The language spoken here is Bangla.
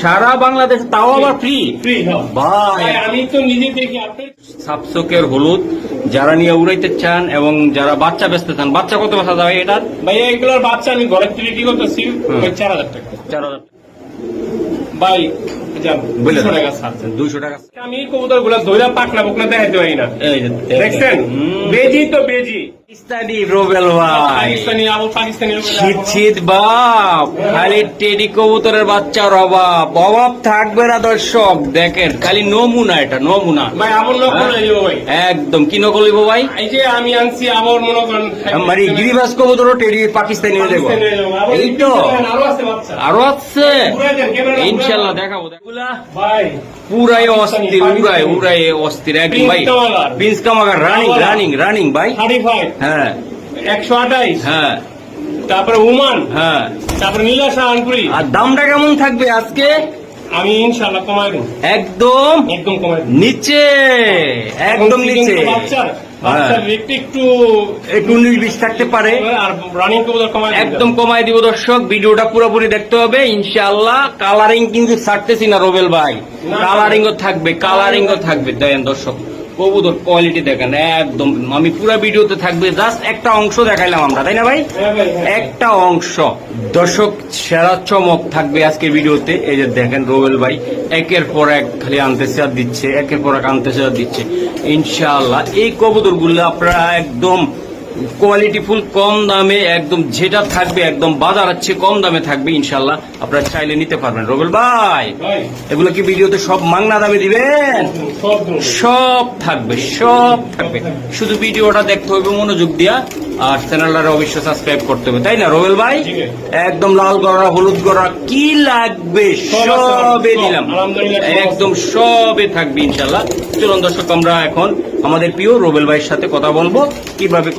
সারা বাংলাদেশ, তাও আবার ফ্রি। ভাই আমি তো নিজে দেখি সাপসকের হলুদ যারা নিয়ে উড়াইতে চান এবং যারা বাচ্চা বেচতে চান, বাচ্চা কত বেচা যাবে এটার? ভাই এগুলোর বাচ্চা আমি ঘরে থেকে কি করতেছি 4,000 টাকা। 4,000 ভাই 200 টাকা। আমি কবুতর গুলা ধৈরা পাকনা বকনা দেখাইতে পারি না। এই যে দেখছেন, বেজি তো বেজি, পাকিস্তানি রোবেল ভাই, পাকিস্তানি আবু পাকিস্তানি শীত বাপ, খালি টেডি কবুতরের বাচ্চার অভাব থাকবে না দর্শক। দেখেন খালি নমুনা, এটা নমুনা ভাই। আমার নকল নিব ভাই, একদম কি নকল নিব ভাই? এই যে আমি আনছি আমার মনে করেন মানে গিরিবাস কবুতর টেডি পাকিস্তানি হয়ে দেবো। এই তো আরো আছে বাচ্চা, আরো আছে ইনশাল্লাহ দেখাবো। ভাই পুরাই অস্থির, উড়াই অস্থির একদম ভাই। প্রিন্স কামাগার রানিং ভাই। 35, হ্যাঁ 128, হ্যাঁ, তারপরে উমান, হ্যাঁ। তারপরে নীলাশা আনপুরি। আর দামটা কেমন থাকবে আজকে? আমি ইনশাল্লাহ কমাই দেব, একদম কমাই দেব। নিচে, একদম নিচে। বাচ্চার রেটটা একটু 19-20 থাকতে পারে, আর রানিং কবুতর কমাই দেব। একদম কমাই দিব দর্শক। ভিডিওটা পুরোপুরি দেখতে হবে ইনশাআল্লাহ। কালারিং কিন্তু ছাড়তেছি না রোবেল ভাই, কালারিংও থাকবে। দেখেন দর্শক কবুতর কোয়ালিটি দেখেন একদম। আমি পুরো ভিডিওতে থাকবে, জাস্ট একটা অংশ দেখাইলাম আমরা, তাই না ভাই? একটা অংশ দর্শক, সেরা চমক থাকবে আজকের ভিডিওতে। এই যে দেখেন রোবেল ভাই একের পর এক খালি আনতেছে আর দিচ্ছে, একের পর এক আনতেছে আর দিচ্ছে। ইনশাআল্লাহ এই কবুতর গুলো আপনারা একদম কোয়ালিটিফুল, কম দামে, একদম যেটা থাকবে একদম বাজার আছে কম দামে থাকবে ইনশাআল্লাহ। আপনারা চাইলে নিতে পারবেন। রোবেল ভাই এগুলো কি ভিডিওতে সব মাংনা দামে দিবেন? সব থাকবে, শুধু ভিডিওটা দেখতে হবে মনোযোগ দিয়া, আর চ্যানেলটা অবশ্যই সাবস্ক্রাইব করতে হবে, তাই না রোবেল ভাই? একদম লাল গড়া, হলুদ গড়া, কি লাগবে সবে দিলাম, একদম সবে থাকবে ইনশাআল্লাহ। চলুন দর্শক আমরা এখন আমাদের প্রিয় রোবেল ভাইয়ের সাথে কথা বলবো কিভাবে